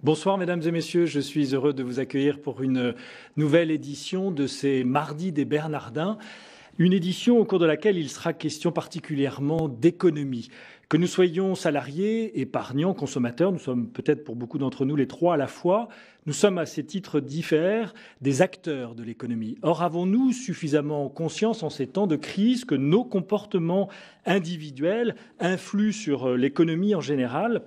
Bonsoir mesdames et messieurs, je suis heureux de vous accueillir pour une nouvelle édition de ces Mardis des Bernardins, une édition au cours de laquelle il sera question particulièrement d'économie. Que nous soyons salariés, épargnants, consommateurs, nous sommes peut-être pour beaucoup d'entre nous les trois à la fois, nous sommes à ces titres divers des acteurs de l'économie. Or, avons-nous suffisamment conscience en ces temps de crise que nos comportements individuels influent sur l'économie en général ?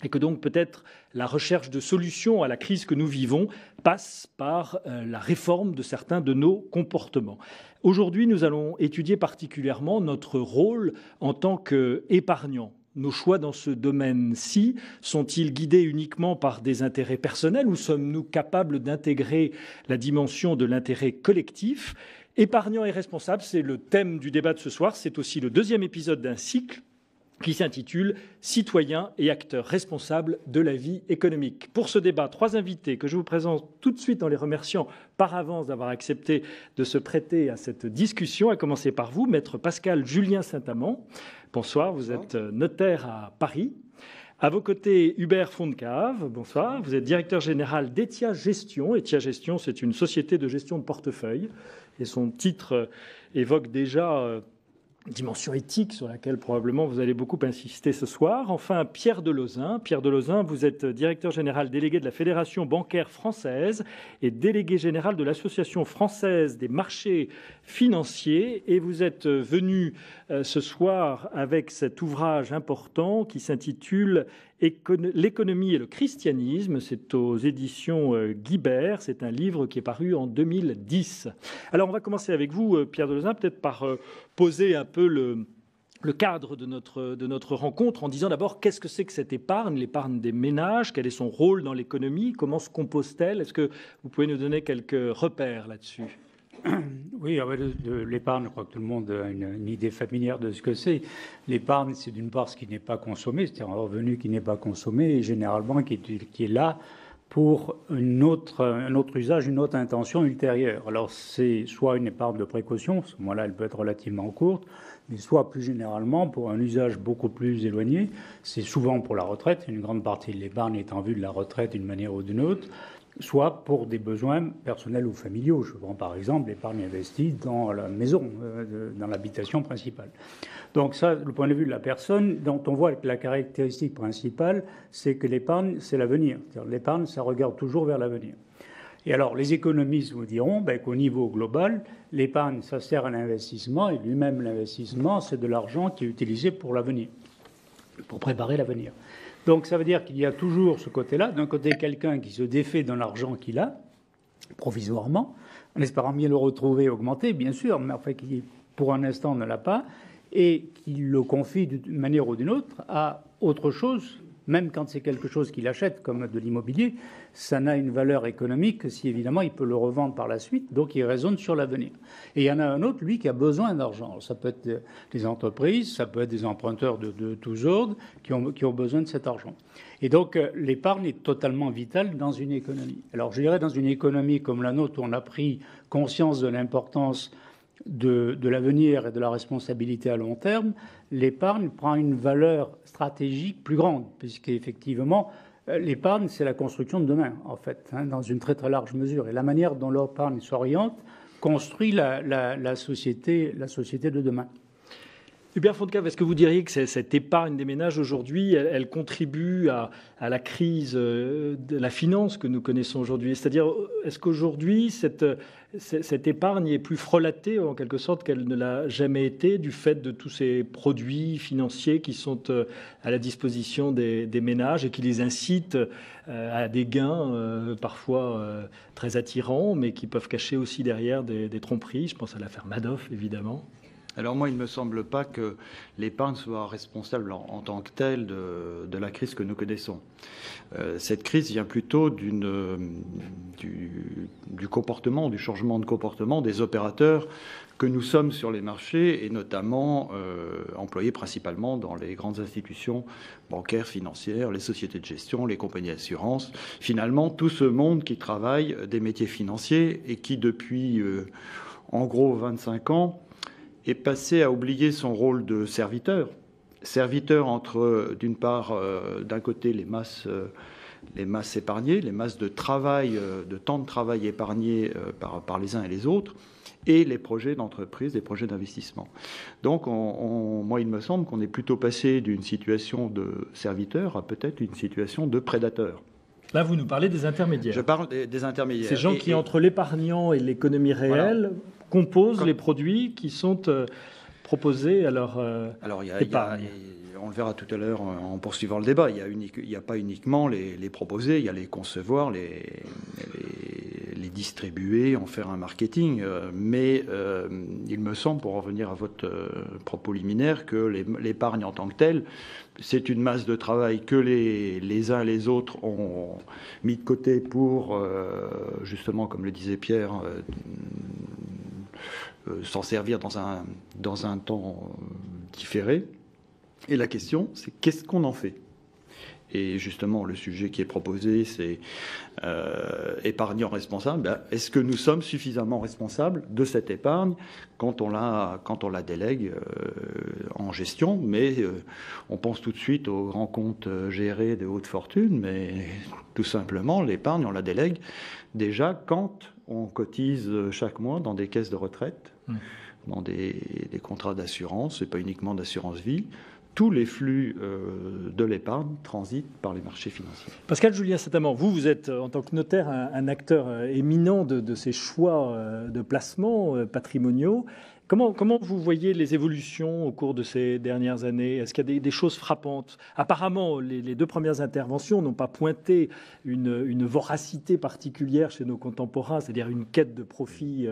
Et que donc peut-être la recherche de solutions à la crise que nous vivons passe par la réforme de certains de nos comportements. Aujourd'hui, nous allons étudier particulièrement notre rôle en tant qu'épargnants. Nos choix dans ce domaine-ci sont-ils guidés uniquement par des intérêts personnels ou sommes-nous capables d'intégrer la dimension de l'intérêt collectif ? Épargnants et responsables, c'est le thème du débat de ce soir. C'est aussi le deuxième épisode d'un cycle qui s'intitule « Citoyens et acteurs responsables de la vie économique ». Pour ce débat, trois invités que je vous présente tout de suite en les remerciant par avance d'avoir accepté de se prêter à cette discussion, à commencer par vous, Maître Pascal Julien Saint-Amand. Bonsoir, vous êtes notaire à Paris. À vos côtés, Hubert Fontcave. Bonsoir, vous êtes directeur général d'Etia Gestion. Etia Gestion, c'est une société de gestion de portefeuille et son titre évoque déjà dimension éthique sur laquelle probablement vous allez beaucoup insister ce soir. Enfin, Pierre Delozin. Pierre Delozin, vous êtes directeur général délégué de la Fédération bancaire française et délégué général de l'Association française des marchés financiers. Et vous êtes venu ce soir avec cet ouvrage important qui s'intitule L'économie et le christianisme. C'est aux éditions Guibert. C'est un livre qui est paru en 2010. Alors, on va commencer avec vous, Pierre Delozin, peut-être par poser un peu le cadre de notre rencontre en disant d'abord qu'est-ce que c'est que cette épargne, l'épargne des ménages, quel est son rôle dans l'économie, comment se compose-t-elle? Est-ce que vous pouvez nous donner quelques repères là-dessus? Oui, de l'épargne, je crois que tout le monde a une idée familière de ce que c'est. L'épargne, c'est d'une part ce qui n'est pas consommé, c'est-à-dire un revenu qui n'est pas consommé et généralement qui est là pour un autre usage, une autre intention ultérieure. Alors, c'est soit une épargne de précaution, à ce moment-là, elle peut être relativement courte, mais soit plus généralement pour un usage beaucoup plus éloigné. C'est souvent pour la retraite, une grande partie de l'épargne est en vue de la retraite d'une manière ou d'une autre, soit pour des besoins personnels ou familiaux. Je prends par exemple l'épargne investie dans la maison, dans l'habitation principale. Donc ça, le point de vue de la personne, dont on voit que la caractéristique principale, c'est que l'épargne, c'est l'avenir. L'épargne, ça regarde toujours vers l'avenir. Et alors, les économistes vous diront qu'au niveau global, l'épargne, ça sert à l'investissement, et lui-même, l'investissement, c'est de l'argent qui est utilisé pour l'avenir, pour préparer l'avenir. Donc ça veut dire qu'il y a toujours ce côté-là. D'un côté, quelqu'un qui se défait d'un argent qu'il a, provisoirement, en espérant bien le retrouver augmenté, bien sûr, mais enfin qui, pour un instant, ne l'a pas, et qui le confie d'une manière ou d'une autre à autre chose, même quand c'est quelque chose qu'il achète, comme de l'immobilier, ça n'a une valeur économique que si, évidemment, il peut le revendre par la suite, donc il raisonne sur l'avenir. Et il y en a un autre, lui, qui a besoin d'argent. Ça peut être des entreprises, ça peut être des emprunteurs de tous ordres qui ont besoin de cet argent. Et donc, l'épargne est totalement vitale dans une économie. Alors, je dirais, dans une économie comme la nôtre, où on a pris conscience de l'importance de l'avenir et de la responsabilité à long terme, l'épargne prend une valeur stratégique plus grande, puisqu'effectivement, l'épargne, c'est la construction de demain, en fait, dans une très très large mesure. Et la manière dont l'épargne s'oriente construit la société de demain. Hubert Fontcave, est-ce que vous diriez que cette épargne des ménages aujourd'hui, elle contribue à la crise de la finance que nous connaissons aujourd'hui? C'est-à-dire, est-ce qu'aujourd'hui, cette épargne est plus frelatée, en quelque sorte, qu'elle ne l'a jamais été, du fait de tous ces produits financiers qui sont à la disposition des ménages et qui les incitent à des gains parfois très attirants, mais qui peuvent cacher aussi derrière des tromperies? Je pense à l'affaire Madoff, évidemment. Alors moi, il ne me semble pas que l'épargne soit responsable en tant que telle de la crise que nous connaissons. Cette crise vient plutôt du comportement, du changement de comportement des opérateurs que nous sommes sur les marchés et notamment employés principalement dans les grandes institutions bancaires, financières, les sociétés de gestion, les compagnies d'assurance. Finalement, tout ce monde qui travaille des métiers financiers et qui, depuis en gros 25 ans, est passé à oublier son rôle de serviteur entre, d'une part, d'un côté, les masses les masses épargnées, les masses de travail, de temps de travail épargnés par les uns et les autres, et les projets d'entreprise, les projets d'investissement. Donc, moi, il me semble qu'on est plutôt passé d'une situation de serviteur à peut-être une situation de prédateur. Là, vous nous parlez des intermédiaires. Je parle des intermédiaires. Ces gens qui, entre l'épargnant et l'économie réelle, composent les produits qui sont proposés à leur épargne. On le verra tout à l'heure en poursuivant le débat. Il n'y a pas uniquement les proposer, il y a les concevoir, les distribuer, en faire un marketing. Mais il me semble, pour revenir à votre propos liminaire, que l'épargne en tant que telle, c'est une masse de travail que les uns et les autres ont mis de côté pour, justement, comme le disait Pierre, s'en servir dans un temps différé. Et la question, c'est qu'est-ce qu'on en fait? Et justement, le sujet qui est proposé, c'est épargnant responsable. Est-ce que nous sommes suffisamment responsables de cette épargne quand on la délègue en gestion? Mais on pense tout de suite aux grands comptes gérés de haute fortune, mais tout simplement, l'épargne, on la délègue déjà quand on cotise chaque mois dans des caisses de retraite, dans des contrats d'assurance, et pas uniquement d'assurance vie. Tous les flux de l'épargne transitent par les marchés financiers. Pascal Julien Saint-Amand, vous êtes en tant que notaire un acteur éminent de ces choix de placement patrimoniaux. Comment vous voyez les évolutions au cours de ces dernières années? Est-ce qu'il y a des choses frappantes? Apparemment, les deux premières interventions n'ont pas pointé une voracité particulière chez nos contemporains, c'est-à-dire une quête de profit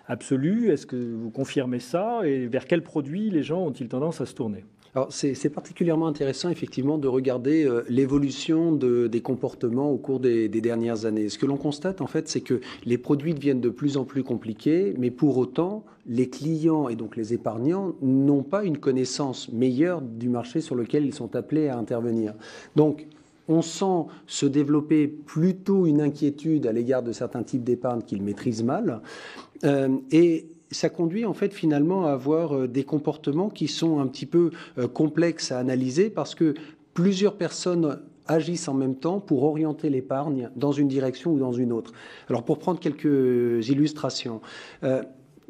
absolue. Est-ce que vous confirmez ça? Et vers quels produits les gens ont-ils tendance à se tourner? Alors, c'est particulièrement intéressant, effectivement, de regarder l'évolution des comportements au cours des dernières années. Ce que l'on constate, en fait, c'est que les produits deviennent de plus en plus compliqués, mais pour autant, les clients et donc les épargnants n'ont pas une connaissance meilleure du marché sur lequel ils sont appelés à intervenir. Donc, on sent se développer plutôt une inquiétude à l'égard de certains types d'épargne qu'ils maîtrisent mal. Et ça conduit en fait finalement à avoir des comportements qui sont un petit peu complexes à analyser parce que plusieurs personnes agissent en même temps pour orienter l'épargne dans une direction ou dans une autre. Alors pour prendre quelques illustrations,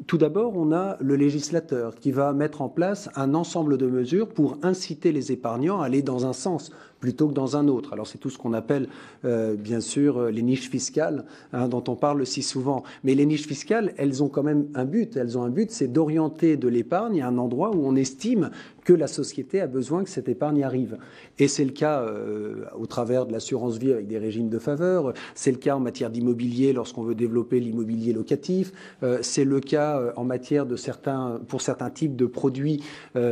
tout d'abord, on a le législateur qui va mettre en place un ensemble de mesures pour inciter les épargnants à aller dans un sens plutôt que dans un autre. Alors c'est tout ce qu'on appelle bien sûr les niches fiscales dont on parle si souvent. Mais les niches fiscales, elles ont quand même un but. Elles ont un but, c'est d'orienter de l'épargne à un endroit où on estime que la société a besoin que cette épargne arrive. Et c'est le cas au travers de l'assurance vie avec des régimes de faveur. C'est le cas en matière d'immobilier lorsqu'on veut développer l'immobilier locatif. C'est le cas en matière pour certains types de produits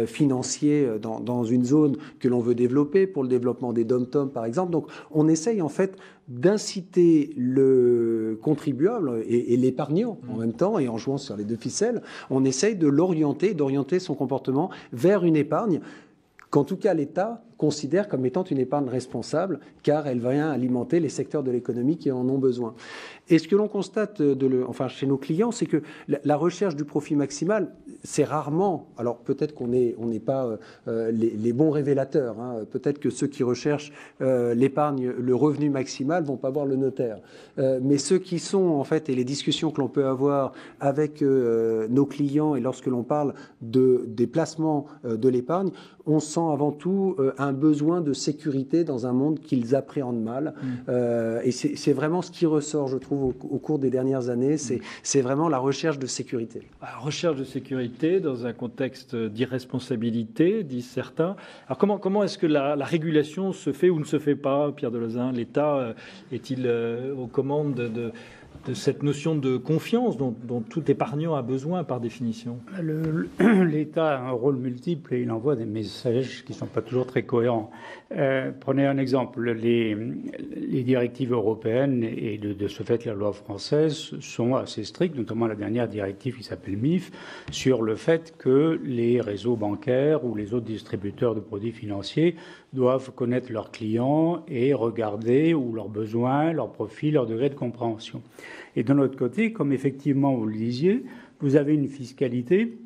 financiers dans une zone que l'on veut développer, pour le développement des dom-tom par exemple. Donc on essaye en fait d'inciter le contribuable et l'épargnant en même temps, et en jouant sur les deux ficelles, on essaye de l'orienter, d'orienter son comportement vers une épargne qu'en tout cas l'État considère comme étant une épargne responsable, car elle vient alimenter les secteurs de l'économie qui en ont besoin. Et ce que l'on constate chez nos clients, c'est que la recherche du profit maximal, c'est rarement, alors peut-être qu'on n'est pas les bons révélateurs, peut-être que ceux qui recherchent l'épargne, le revenu maximal, vont pas voir le notaire. Mais ceux qui sont, en fait, et les discussions que l'on peut avoir avec nos clients, et lorsque l'on parle des placements de l'épargne, on sent avant tout un besoin de sécurité dans un monde qu'ils appréhendent mal. Et c'est vraiment ce qui ressort, je trouve, au cours des dernières années. C'est vraiment la recherche de sécurité. La recherche de sécurité dans un contexte d'irresponsabilité, disent certains. Alors comment est-ce que la régulation se fait ou ne se fait pas, Pierre Delezin? L'État est-il aux commandes de cette notion de confiance dont tout épargnant a besoin par définition? L'État a un rôle multiple et il envoie des messages qui ne sont pas toujours très cohérents. Prenez un exemple. Les directives européennes et de ce fait la loi française sont assez strictes, notamment la dernière directive qui s'appelle MIF, sur le fait que les réseaux bancaires ou les autres distributeurs de produits financiers doivent connaître leurs clients et regarder où leurs besoins, leurs profils, leur degré de compréhension. Et de l'autre côté, comme effectivement vous le disiez, vous avez une fiscalité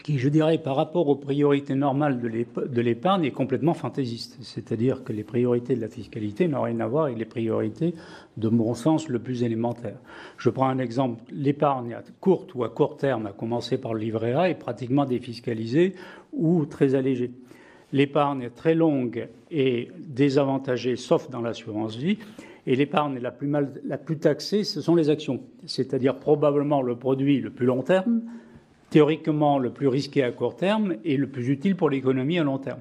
qui, je dirais, par rapport aux priorités normales de l'épargne, est complètement fantaisiste. C'est-à-dire que les priorités de la fiscalité n'ont rien à voir avec les priorités de bon sens le plus élémentaire. Je prends un exemple. L'épargne à court ou à court terme, à commencer par le livret A, est pratiquement défiscalisée ou très allégée. L'épargne très longue est désavantagée, sauf dans l'assurance vie. Et l'épargne la plus taxée, ce sont les actions. C'est-à-dire probablement le produit le plus long terme, théoriquement le plus risqué à court terme et le plus utile pour l'économie à long terme.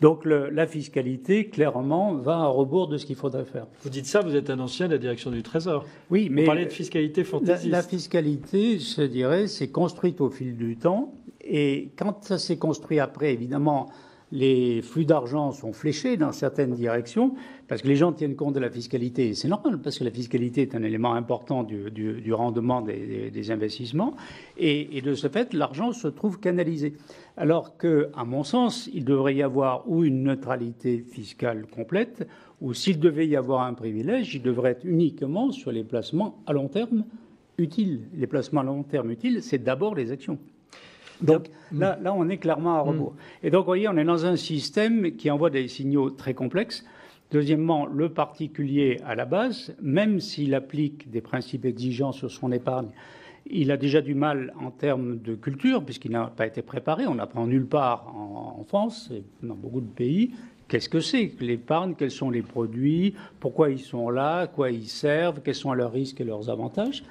Donc la fiscalité, clairement, va à rebours de ce qu'il faudrait faire. Vous dites ça, vous êtes un ancien de la direction du Trésor. Oui, mais vous parlez de fiscalité fantaisiste. La fiscalité, je dirais, c'est construite au fil du temps. Et quand ça s'est construit après, évidemment, les flux d'argent sont fléchés dans certaines directions parce que les gens tiennent compte de la fiscalité. Et c'est normal parce que la fiscalité est un élément important du rendement des investissements. Et de ce fait, l'argent se trouve canalisé. Alors qu'à mon sens, il devrait y avoir ou une neutralité fiscale complète, ou s'il devait y avoir un privilège, il devrait être uniquement sur les placements à long terme utiles. Les placements à long terme utiles, c'est d'abord les actions. Donc là, on est clairement à rebours. Et donc, vous voyez, on est dans un système qui envoie des signaux très complexes. Deuxièmement, le particulier, à la base, même s'il applique des principes exigeants sur son épargne, il a déjà du mal en termes de culture, puisqu'il n'a pas été préparé. On n'apprend nulle part en France et dans beaucoup de pays. Qu'est-ce que c'est que l'épargne? Quels sont les produits? Pourquoi ils sont là? À quoi ils servent? Quels sont leurs risques et leurs avantages?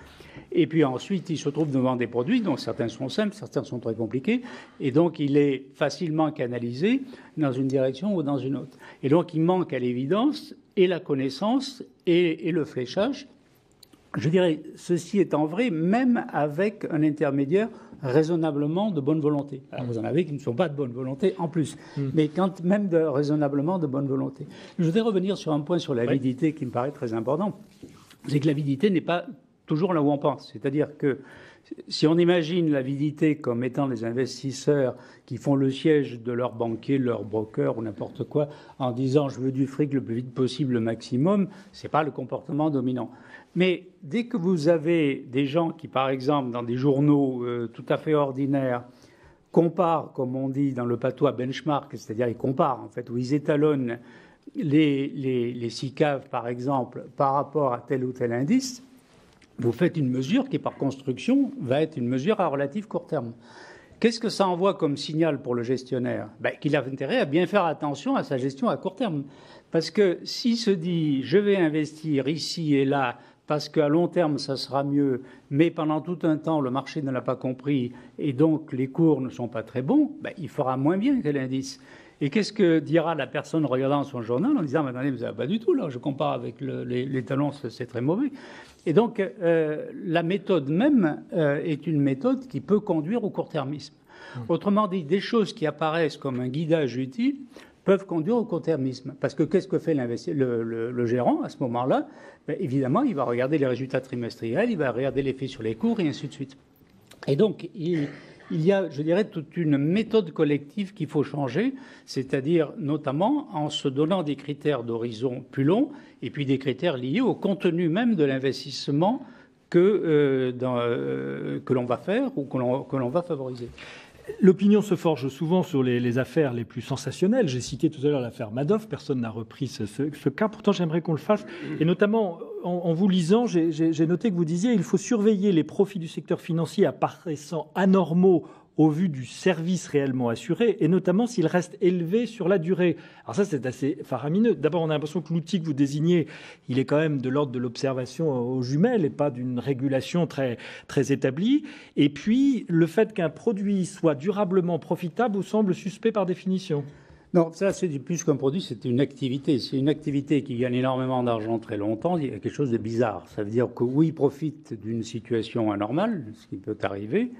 Et puis ensuite, il se trouve devant des produits dont certains sont simples, certains sont très compliqués, et donc il est facilement canalisé dans une direction ou dans une autre. Et donc il manque à l'évidence et la connaissance et le fléchage. Je dirais, ceci étant vrai, même avec un intermédiaire raisonnablement de bonne volonté. Alors vous en avez qui ne sont pas de bonne volonté en plus, mais quand même raisonnablement de bonne volonté. Je voudrais revenir sur un point sur l'avidité qui me paraît très important. C'est que l'avidité n'est pas toujours là où on pense. C'est-à-dire que si on imagine l'avidité comme étant les investisseurs qui font le siège de leur banquier, leur broker ou n'importe quoi, en disant « je veux du fric le plus vite possible, le maximum », ce n'est pas le comportement dominant. Mais dès que vous avez des gens qui, par exemple, dans des journaux tout à fait ordinaires, comparent, comme on dit dans le patois, benchmark, c'est-à-dire ils comparent en fait, où ils étalonnent les SICAV, par exemple, par rapport à tel ou tel indice, vous faites une mesure qui, par construction, va être une mesure à relatif court terme. Qu'est-ce que ça envoie comme signal pour le gestionnaire? Qu'il a intérêt à bien faire attention à sa gestion à court terme. Parce que s'il se dit « je vais investir ici et là », parce qu'à long terme, ça sera mieux, mais pendant tout un temps, le marché ne l'a pas compris et donc les cours ne sont pas très bons, il fera moins bien que l'indice. Et qu'est-ce que dira la personne regardant son journal en disant « attendez, vous n'avez pas du tout, là, je compare avec les talons, c'est très mauvais ». Et donc, la méthode même est une méthode qui peut conduire au court-termisme. Autrement dit, des choses qui apparaissent comme un guidage utile peuvent conduire au court-termisme. Parce que qu'est-ce que fait le gérant à ce moment-là? Évidemment, il va regarder les résultats trimestriels, il va regarder l'effet sur les cours et ainsi de suite. Et donc, il y a, je dirais, toute une méthode collective qu'il faut changer, c'est-à-dire notamment en se donnant des critères d'horizon plus longs et puis des critères liés au contenu même de l'investissement que l'on va faire ou que l'on va favoriser. L'opinion se forge souvent sur les affaires les plus sensationnelles. J'ai cité tout à l'heure l'affaire Madoff. Personne n'a repris ce cas. Pourtant, j'aimerais qu'on le fasse. Et notamment, en vous lisant, j'ai noté que vous disiez qu'il faut surveiller les profits du secteur financier apparaissant anormaux au vu du service réellement assuré, et notamment s'il reste élevé sur la durée. Alors ça, c'est assez faramineux. D'abord, on a l'impression que l'outil que vous désignez, il est quand même de l'ordre de l'observation aux jumelles et pas d'une régulation très, très établie. Et puis, le fait qu'un produit soit durablement profitable vous semble suspect par définition. Non, ça, c'est plus qu'un produit, c'est une activité. C'est une activité qui gagne énormément d'argent très longtemps. Il y a quelque chose de bizarre. Ça veut dire que oui, ils profitent d'une situation anormale, ce qui peut arriver,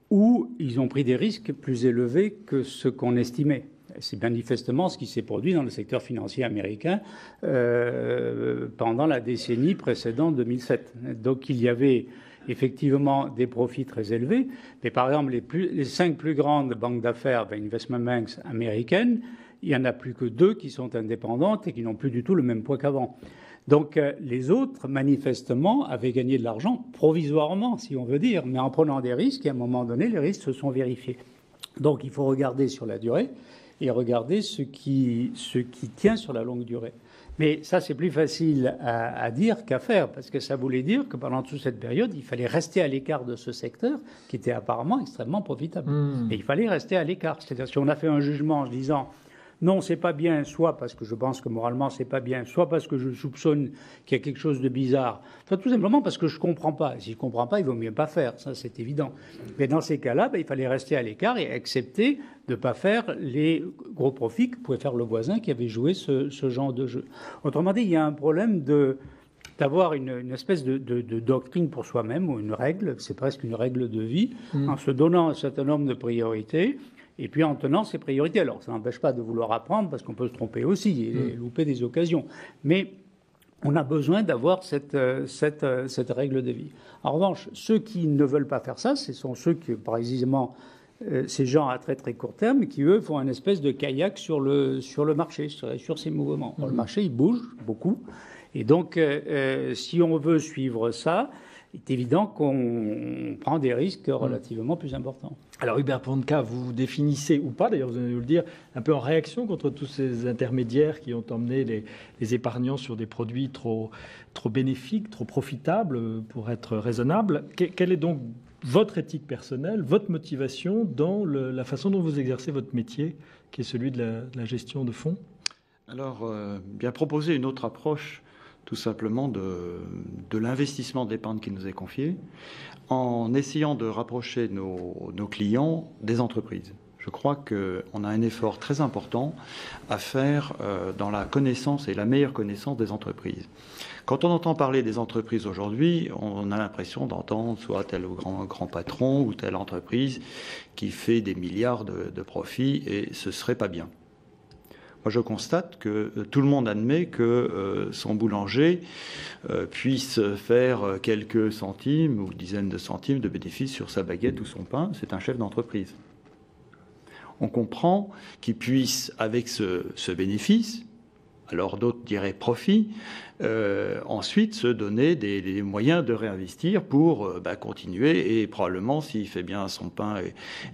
où ils ont pris des risques plus élevés que ce qu'on estimait. C'est manifestement ce qui s'est produit dans le secteur financier américain pendant la décennie précédente 2007. Donc il y avait effectivement des profits très élevés, mais par exemple les 5 plus grandes banques d'affaires, investment banks américaines, il n'y en a plus que 2 qui sont indépendantes et qui n'ont plus du tout le même poids qu'avant. Donc les autres, manifestement, avaient gagné de l'argent provisoirement, si on veut dire, mais en prenant des risques, et à un moment donné, les risques se sont vérifiés. Donc il faut regarder sur la durée et regarder ce qui tient sur la longue durée. Mais ça, c'est plus facile à dire qu'à faire, parce que ça voulait dire que pendant toute cette période, il fallait rester à l'écart de ce secteur qui était apparemment extrêmement profitable. Et il fallait rester à l'écart. C'est-à-dire, si on a fait un jugement en disant non, c'est pas bien, soit parce que je pense que moralement c'est pas bien, soit parce que je soupçonne qu'il y a quelque chose de bizarre, soit tout simplement parce que je comprends pas. Et si je comprends pas, il vaut mieux pas faire, ça c'est évident. Mais dans ces cas-là, il fallait rester à l'écart et accepter de pas faire les gros profits que pouvait faire le voisin qui avait joué ce genre de jeu. Autrement dit, il y a un problème d'avoir une espèce de doctrine pour soi-même, ou une règle, c'est presque une règle de vie, en se donnant un certain nombre de priorités, et puis en tenant ses priorités. Alors, ça n'empêche pas de vouloir apprendre, parce qu'on peut se tromper aussi et louper des occasions. Mais on a besoin d'avoir cette règle de vie. En revanche, ceux qui ne veulent pas faire ça, ce sont ceux qui, par exemple, ces gens à très très court terme, qui, eux, font une espèce de kayak sur le marché, sur ces mouvements. Le marché, il bouge beaucoup. Et donc, si on veut suivre ça, il est évident qu'on prend des risques relativement plus importants. Alors Hubert Pontka, vous définissez, ou pas d'ailleurs, vous allez nous le dire, un peu en réaction contre tous ces intermédiaires qui ont emmené les épargnants sur des produits trop bénéfiques, trop profitables pour être raisonnables. Quelle est donc votre éthique personnelle, votre motivation dans la façon dont vous exercez votre métier, qui est celui de la gestion de fonds? Alors, bien proposer une autre approche, tout simplement de l'investissement d'épargne qui nous est confié, en essayant de rapprocher nos clients des entreprises. Je crois qu'on a un effort très important à faire dans la connaissance et la meilleure connaissance des entreprises. Quand on entend parler des entreprises aujourd'hui, on a l'impression d'entendre soit tel grand patron ou telle entreprise qui fait des milliards de profits, et ce serait pas bien. Moi, je constate que tout le monde admet que son boulanger puisse faire quelques centimes ou dizaines de centimes de bénéfices sur sa baguette ou son pain. C'est un chef d'entreprise. On comprend qu'il puisse, avec ce bénéfice, alors d'autres diraient profit, ensuite se donner des moyens de réinvestir pour continuer, et probablement, s'il fait bien son pain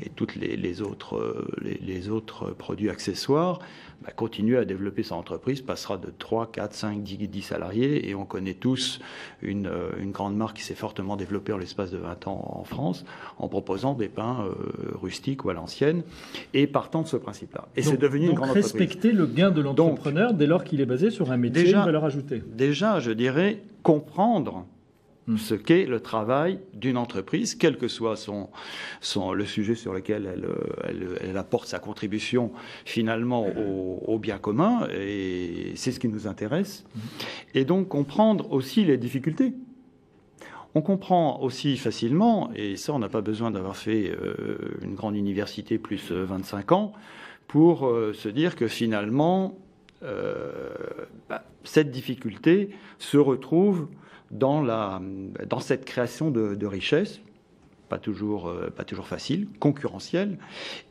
et toutes les autres produits accessoires, continuer à développer son entreprise, passera de 3, 4, 5, 10 salariés, et on connaît tous une grande marque qui s'est fortement développée en l'espace de 20 ans en France, en proposant des pains rustiques ou à l'ancienne, et partant de ce principe-là. Et c'est devenu une grande entreprise. Respecter le gain de l'entrepreneur dès lors qu'il est basé sur un métier de valeur ajoutée. Déjà, je dirais, comprendre ce qu'est le travail d'une entreprise, quel que soit le sujet sur lequel elle apporte sa contribution finalement au bien commun, et c'est ce qui nous intéresse. Et donc comprendre aussi les difficultés. On comprend aussi facilement, et ça on n'a pas besoin d'avoir fait une grande université plus 25 ans, pour se dire que finalement cette difficulté se retrouve dans cette création de richesse, pas toujours facile, concurrentielle,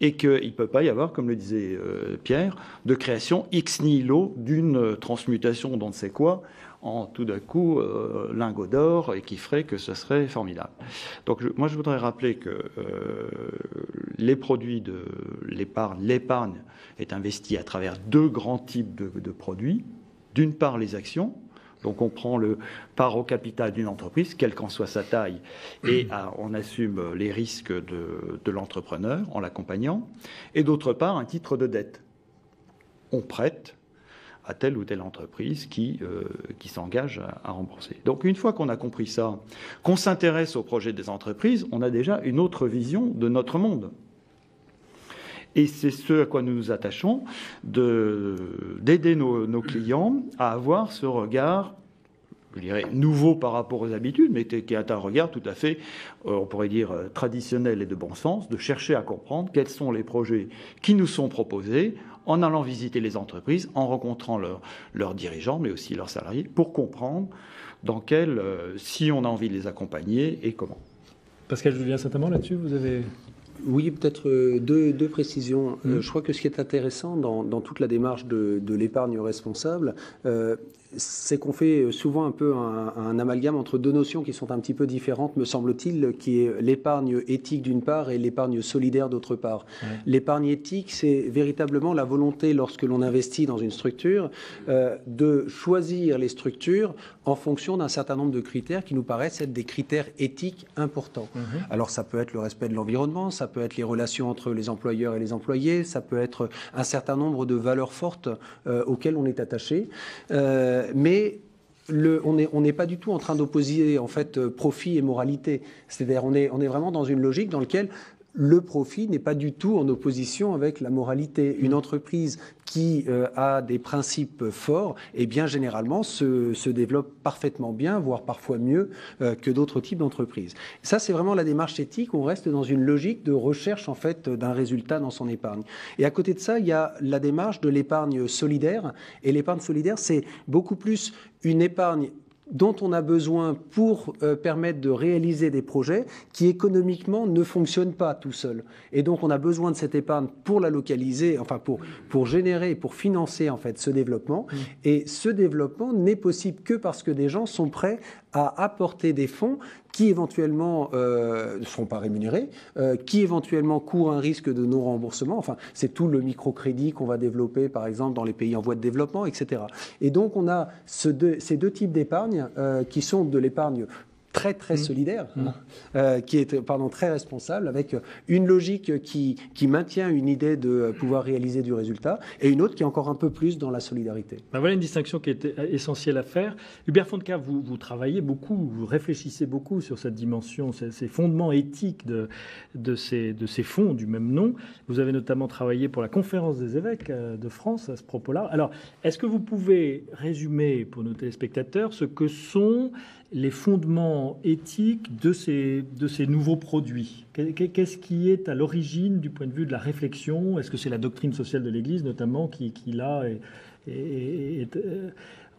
et qu'il ne peut pas y avoir, comme le disait Pierre, de création ex nihilo d'une transmutation d'on ne sait quoi en tout d'un coup lingot d'or, et qui ferait que ce serait formidable. Donc moi je voudrais rappeler que les produits de l'épargne est investie à travers deux grands types de produits. D'une part les actions. Donc on prend le part au capital d'une entreprise, quelle qu'en soit sa taille, et on assume les risques de l'entrepreneur en l'accompagnant. Et d'autre part, un titre de dette. On prête à telle ou telle entreprise qui s'engage à rembourser. Donc une fois qu'on a compris ça, qu'on s'intéresse au projet des entreprises, on a déjà une autre vision de notre monde. Et c'est ce à quoi nous nous attachons, d'aider nos clients à avoir ce regard, je dirais, nouveau par rapport aux habitudes, mais qui est un regard tout à fait, on pourrait dire, traditionnel et de bon sens, de chercher à comprendre quels sont les projets qui nous sont proposés, en allant visiter les entreprises, en rencontrant leurs dirigeants, mais aussi leurs salariés, pour comprendre si on a envie de les accompagner et comment. Pascal Julien, certainement là-dessus, vous avez... Oui, peut-être deux précisions. Je crois que ce qui est intéressant dans toute la démarche de l'épargne responsable, c'est qu'on fait souvent un peu un amalgame entre deux notions qui sont un petit peu différentes, me semble-t-il, qui est l'épargne éthique d'une part et l'épargne solidaire d'autre part. Ouais. L'épargne éthique, c'est véritablement la volonté, lorsque l'on investit dans une structure, de choisir les structures en fonction d'un certain nombre de critères qui nous paraissent être des critères éthiques importants. Alors ça peut être le respect de l'environnement, ça peut être les relations entre les employeurs et les employés, ça peut être un certain nombre de valeurs fortes auxquelles on est attaché. Mais on n'est pas du tout en train d'opposer en fait profit et moralité. C'est-à-dire on est vraiment dans une logique dans laquelle le profit n'est pas du tout en opposition avec la moralité. Une entreprise qui a des principes forts, et bien généralement se développe parfaitement bien, voire parfois mieux que d'autres types d'entreprises. Ça, c'est vraiment la démarche éthique. On reste dans une logique de recherche en fait d'un résultat dans son épargne. Et à côté de ça, il y a la démarche de l'épargne solidaire. Et l'épargne solidaire, c'est beaucoup plus une épargne dont on a besoin pour permettre de réaliser des projets qui économiquement ne fonctionnent pas tout seuls. Et donc on a besoin de cette épargne pour la localiser, enfin pour générer, pour financer en fait ce développement. Et ce développement n'est possible que parce que des gens sont prêts à apporter des fonds qui éventuellement ne sont pas rémunérés, qui éventuellement courent un risque de non-remboursement. Enfin, c'est tout le microcrédit qu'on va développer, par exemple, dans les pays en voie de développement, etc. Et donc, on a ces deux types d'épargne qui sont de l'épargne très solidaire, qui est très responsable, avec une logique qui maintient une idée de pouvoir réaliser du résultat, et une autre qui est encore un peu plus dans la solidarité. Ben voilà une distinction qui est essentielle à faire. Hubert Fondeca, vous travaillez beaucoup, vous réfléchissez beaucoup sur cette dimension, ces fondements éthiques de ces fonds du même nom. Vous avez notamment travaillé pour la Conférence des évêques de France à ce propos-là. Alors, est-ce que vous pouvez résumer pour nos téléspectateurs ce que sont les fondements éthiques de ces nouveaux produits? Qu'est-ce qui est à l'origine du point de vue de la réflexion? Est-ce que c'est la doctrine sociale de l'Église notamment qui là est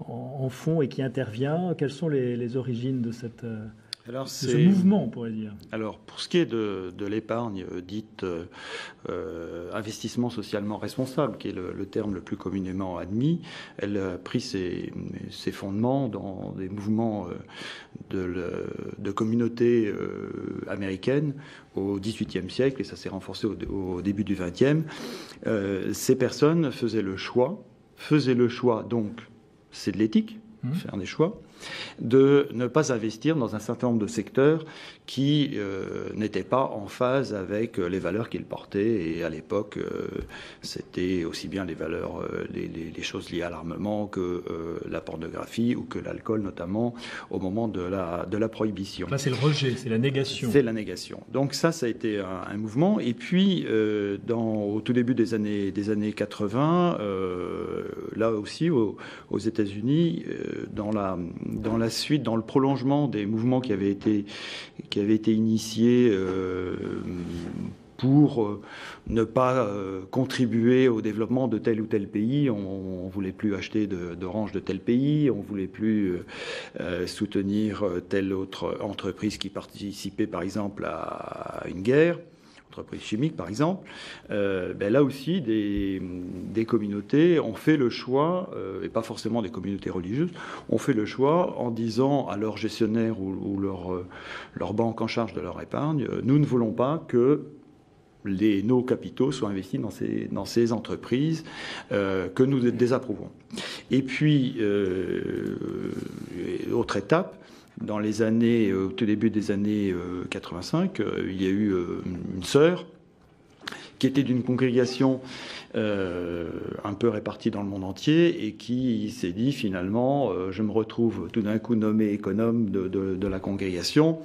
en fond et qui intervient? Quelles sont les origines de ce mouvement, on pourrait dire? Alors, pour ce qui est de l'épargne dite investissement socialement responsable, qui est le terme le plus communément admis, elle a pris ses fondements dans des mouvements de communautés américaines au XVIIIe siècle, et ça s'est renforcé au début du XXe. Ces personnes faisaient le choix, donc c'est de l'éthique, faire des choix, de ne pas investir dans un certain nombre de secteurs qui n'étaient pas en phase avec les valeurs qu'ils portaient. Et à l'époque, c'était aussi bien les valeurs, les choses liées à l'armement que la pornographie ou que l'alcool, notamment au moment de la prohibition. Là, c'est le rejet, c'est la négation. C'est la négation. Donc ça a été un mouvement. Et puis, au tout début des années 80, là aussi, aux États-Unis, dans la suite, dans le prolongement des mouvements qui avaient été initiés pour ne pas contribuer au développement de tel ou tel pays. On ne voulait plus acheter d'oranges de tel pays, on ne voulait plus soutenir telle autre entreprise qui participait par exemple à une guerre, entreprise chimique par exemple. Là aussi, des communautés ont fait le choix, et pas forcément des communautés religieuses, ont fait le choix en disant à leurs gestionnaires ou leur banque en charge de leur épargne, nous ne voulons pas que nos capitaux soient investis dans ces entreprises que nous désapprouvons. Et puis, autre étape, au tout début des années 85, il y a eu une sœur qui était d'une congrégation un peu répartie dans le monde entier et qui s'est dit finalement, je me retrouve tout d'un coup nommé économe de la congrégation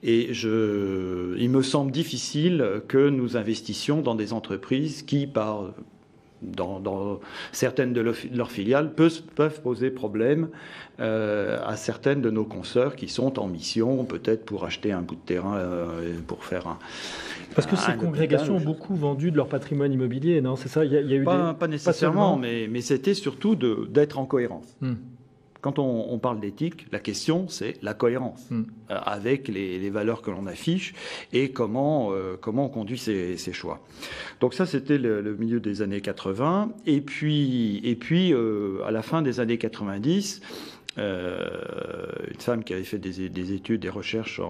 et il me semble difficile que nous investissions dans des entreprises qui, dans certaines de leurs filiales, peuvent poser problème à certaines de nos consoeurs qui sont en mission, peut-être pour acheter un bout de terrain, pour faire Parce que ces congrégations ont beaucoup vendu de leur patrimoine immobilier, non? C'est ça? Il y a eu pas nécessairement, mais c'était surtout d'être en cohérence. quand on parle d'éthique, la question, c'est la cohérence avec les valeurs que l'on affiche et comment on conduit ses choix. Donc ça, c'était le milieu des années 80. Et puis à la fin des années 90, une femme qui avait fait des études, des recherches,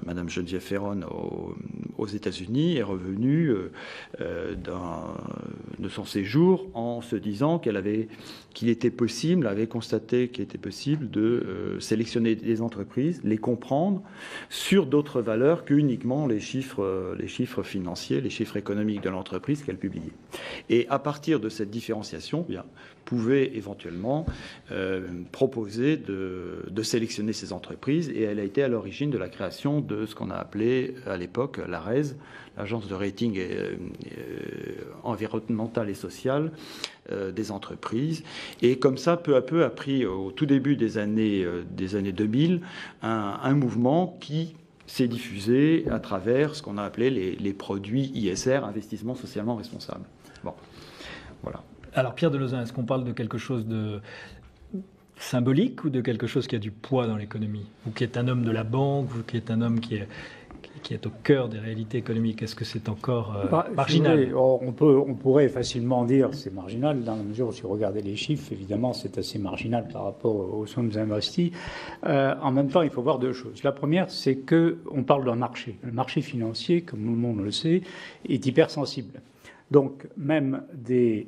Madame Geneviève Ferron aux États-Unis, est revenue de son séjour en se disant qu'il était possible, avait constaté qu'il était possible de sélectionner des entreprises, les comprendre sur d'autres valeurs qu'uniquement les chiffres financiers, les chiffres économiques de l'entreprise qu'elle publiait. Et à partir de cette différenciation, pouvait éventuellement proposer de sélectionner ces entreprises, et elle a été à l'origine de la création de ce qu'on a appelé à l'époque l'ARES, l'agence de rating environnemental et social des entreprises. Et comme ça, peu à peu, a pris au tout début des années 2000 un mouvement qui s'est diffusé à travers ce qu'on a appelé les produits ISR, investissement socialement responsable. Bon, voilà. Alors Pierre Delezin, est-ce qu'on parle de quelque chose de symbolique ou de quelque chose qui a du poids dans l'économie? Vous qui êtes un homme de la banque, vous qui êtes un homme qui est au cœur des réalités économiques, est-ce que c'est encore marginal? On pourrait facilement dire que c'est marginal, dans la mesure où si vous regardez les chiffres, évidemment c'est assez marginal par rapport aux sommes investies. En même temps, il faut voir deux choses. La première, c'est qu'on parle d'un marché. Le marché financier, comme tout le monde le sait, est hypersensible. Donc, même des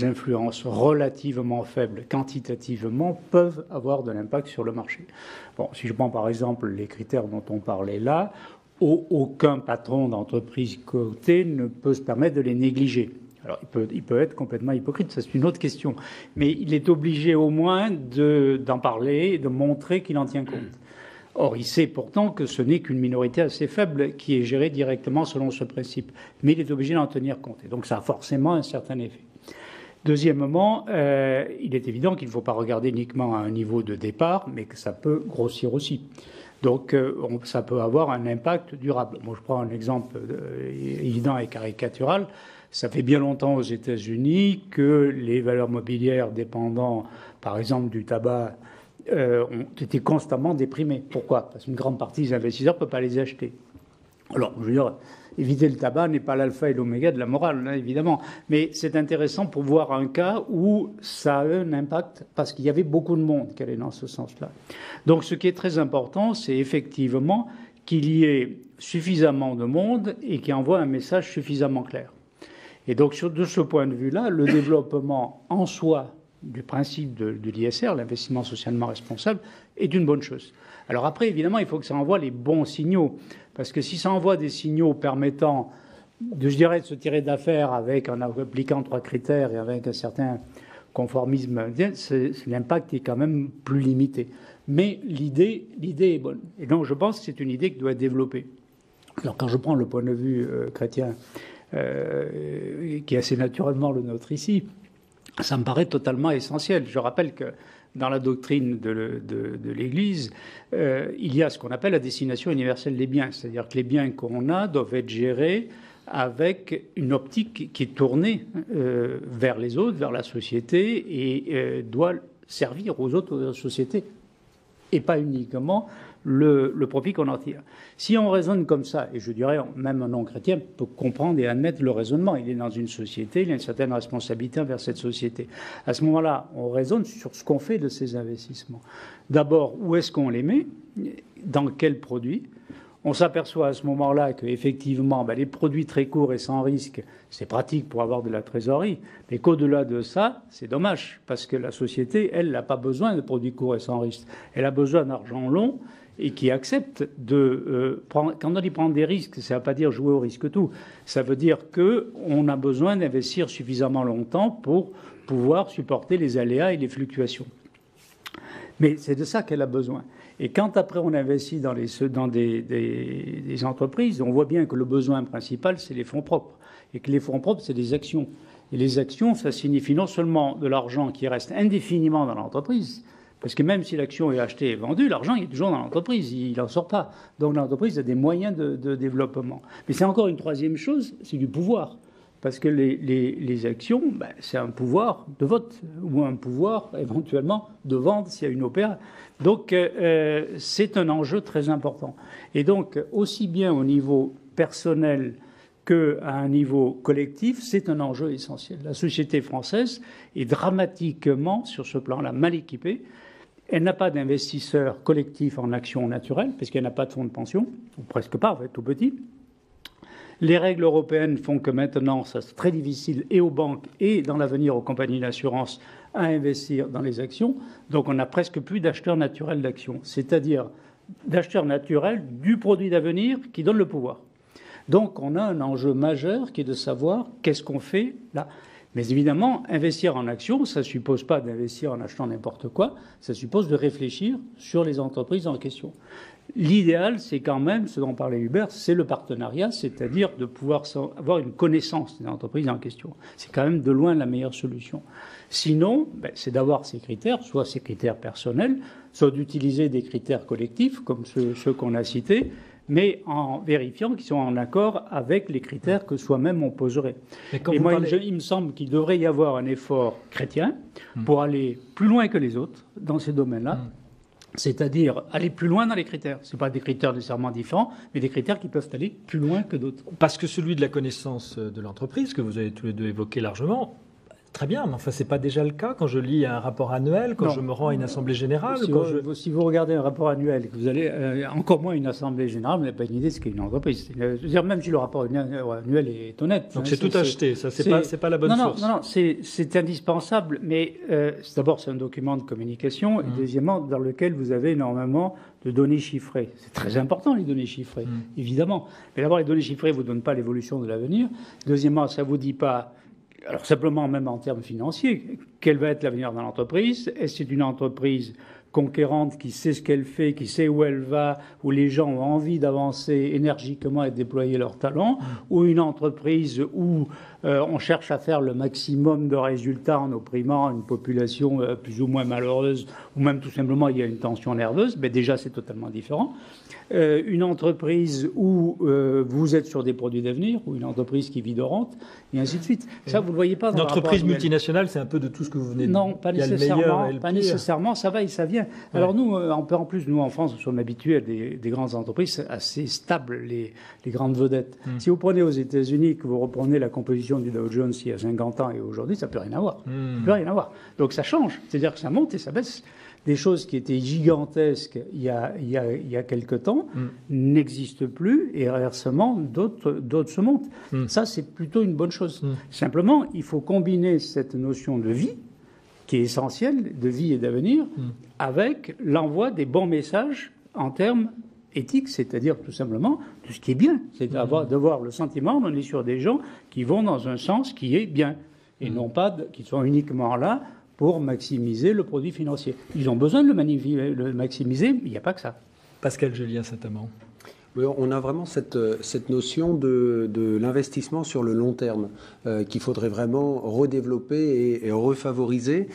influences relativement faibles quantitativement peuvent avoir de l'impact sur le marché. Bon, si je prends par exemple les critères dont on parlait là, aucun patron d'entreprise cotée ne peut se permettre de les négliger. Alors, il peut être complètement hypocrite, ça c'est une autre question. Mais il est obligé au moins d'en parler, de montrer qu'il en tient compte. Or, il sait pourtant que ce n'est qu'une minorité assez faible qui est gérée directement selon ce principe. Mais il est obligé d'en tenir compte. Et donc, ça a forcément un certain effet. Deuxièmement, il est évident qu'il ne faut pas regarder uniquement à un niveau de départ, mais que ça peut grossir aussi. Donc, ça peut avoir un impact durable. Moi, je prends un exemple évident et caricatural. Ça fait bien longtemps aux États-Unis que les valeurs mobilières dépendant, par exemple, du tabac, ont été constamment déprimés. Pourquoi? Parce qu'une grande partie des investisseurs ne peuvent pas les acheter. Alors, je veux dire, éviter le tabac n'est pas l'alpha et l'oméga de la morale, hein, évidemment. Mais c'est intéressant pour voir un cas où ça a un impact, parce qu'il y avait beaucoup de monde qui allait dans ce sens-là. Donc, ce qui est très important, c'est effectivement qu'il y ait suffisamment de monde et qui envoie un message suffisamment clair. Et donc, de ce point de vue-là, le développement en soi du principe de l'ISR, l'investissement socialement responsable, est une bonne chose. Alors après, évidemment, il faut que ça envoie les bons signaux. Parce que si ça envoie des signaux permettant, de se tirer d'affaire en appliquant 3 critères et avec un certain conformisme, l'impact est quand même plus limité. Mais l'idée est bonne. Et donc, je pense que c'est une idée qui doit être développée. Alors, quand je prends le point de vue chrétien, qui est assez naturellement le nôtre ici, ça me paraît totalement essentiel. Je rappelle que dans la doctrine de l'Église, il y a ce qu'on appelle la destination universelle des biens. C'est-à-dire que les biens qu'on a doivent être gérés avec une optique qui est tournée vers les autres, vers la société, et doit servir aux autres sociétés, et pas uniquement le profit qu'on en tire. Si on raisonne comme ça, et je dirais même un non-chrétien peut comprendre et admettre le raisonnement, il est dans une société, il a une certaine responsabilité envers cette société. À ce moment-là, on raisonne sur ce qu'on fait de ces investissements. D'abord, où est-ce qu'on les met? Dans quels produits? On s'aperçoit à ce moment-là qu'effectivement, les produits très courts et sans risque, c'est pratique pour avoir de la trésorerie, mais qu'au-delà de ça, c'est dommage, parce que la société, elle, n'a pas besoin de produits courts et sans risque. Elle a besoin d'argent long et qui accepte de prendre... Quand on dit prendre des risques, ça ne veut pas dire jouer au risque tout. Ça veut dire qu'on a besoin d'investir suffisamment longtemps pour pouvoir supporter les aléas et les fluctuations. Mais c'est de ça qu'elle a besoin. Et quand après on investit dans des entreprises, on voit bien que le besoin principal, c'est les fonds propres. Et que les fonds propres, c'est des actions. Et les actions, ça signifie non seulement de l'argent qui reste indéfiniment dans l'entreprise, parce que même si l'action est achetée et vendue, l'argent est toujours dans l'entreprise, il n'en sort pas. Donc l'entreprise a des moyens de développement. Mais c'est encore une troisième chose, c'est du pouvoir. parce que les actions, c'est un pouvoir de vote, ou un pouvoir éventuellement de vente s'il y a une opéra. Donc c'est un enjeu très important. Et donc, aussi bien au niveau personnel qu'à un niveau collectif, c'est un enjeu essentiel. La société française est dramatiquement, sur ce plan-là, mal équipée. Elle n'a pas d'investisseurs collectifs en actions naturelles, parce qu'elle n'a pas de fonds de pension, ou presque pas, en fait, tout petit. Les règles européennes font que maintenant, ça c'est très difficile, et aux banques, et dans l'avenir aux compagnies d'assurance, à investir dans les actions. Donc on n'a presque plus d'acheteurs naturels d'actions, c'est-à-dire d'acheteurs naturels du produit d'avenir qui donne le pouvoir. Donc on a un enjeu majeur qui est de savoir qu'est-ce qu'on fait là. Mais évidemment, investir en actions, ça ne suppose pas d'investir en achetant n'importe quoi, ça suppose de réfléchir sur les entreprises en question. L'idéal, c'est quand même, ce dont parlait Hubert, c'est le partenariat, c'est-à-dire de pouvoir avoir une connaissance des entreprises en question. C'est quand même de loin la meilleure solution. Sinon, c'est d'avoir ces critères, soit ces critères personnels, soit d'utiliser des critères collectifs, comme ceux qu'on a cités, mais en vérifiant qu'ils sont en accord avec les critères que soi-même on poserait. Et moi, il me semble qu'il devrait y avoir un effort chrétien pour aller plus loin que les autres dans ces domaines-là. C'est-à-dire aller plus loin dans les critères. Ce ne sont pas des critères nécessairement différents, mais des critères qui peuvent aller plus loin que d'autres. Parce que celui de la connaissance de l'entreprise, que vous avez tous les deux évoqué largement, très bien, mais enfin, ce n'est pas déjà le cas quand je lis un rapport annuel, quand je me rends à une assemblée générale. Si vous regardez un rapport annuel, que vous allez encore moins à une assemblée générale, vous n'avez pas une idée de ce qu'est une entreprise. Je veux dire, même si le rapport annuel est honnête. Donc c'est tout acheté, ça, c'est pas la bonne source. Non, c'est indispensable, mais d'abord, c'est un document de communication, et deuxièmement, dans lequel vous avez énormément de données chiffrées. C'est très important, les données chiffrées, évidemment. Mais d'abord, les données chiffrées ne vous donnent pas l'évolution de l'avenir. Deuxièmement, ça ne vous dit pas... Alors simplement, même en termes financiers, quel va être l'avenir de l'entreprise? Est-ce que c'est une entreprise conquérante qui sait ce qu'elle fait, qui sait où elle va, où les gens ont envie d'avancer énergiquement et de déployer leurs talents, ou une entreprise où on cherche à faire le maximum de résultats en opprimant une population plus ou moins malheureuse, ou même tout simplement il y a une tension nerveuse? Déjà, c'est totalement différent. Une entreprise où vous êtes sur des produits d'avenir, ou une entreprise qui vit de rente, et ainsi de suite. Ça, vous ne le voyez pas dans une entreprise multinationale, c'est un peu de tout ce que vous venez de dire. Non, pas nécessairement. Pas nécessairement, ça va et ça vient. Ouais. Alors nous, en plus, nous en France, nous sommes habitués à des grandes entreprises assez stables, les grandes vedettes. Si vous prenez aux États-Unis, que vous reprenez la composition du Dow Jones il y a 50 ans et aujourd'hui, ça ne peut rien avoir. Ça peut rien avoir. Donc ça change, c'est-à-dire que ça monte et ça baisse. Des choses qui étaient gigantesques il y a quelque temps n'existent plus et inversement, d'autres se montent. Ça, c'est plutôt une bonne chose. Simplement, il faut combiner cette notion de vie, qui est essentielle, de vie et d'avenir, avec l'envoi des bons messages en termes éthiques, c'est-à-dire tout simplement tout ce qui est bien. C'est d'avoir le sentiment qu'on est sur des gens qui vont dans un sens qui est bien et non pas qui sont uniquement là pour maximiser le produit financier. Ils ont besoin de le maximiser, mais il n'y a pas que ça. Pascal Julien Saint-Amand. Oui, on a vraiment cette notion de l'investissement sur le long terme qu'il faudrait vraiment redévelopper et refavoriser.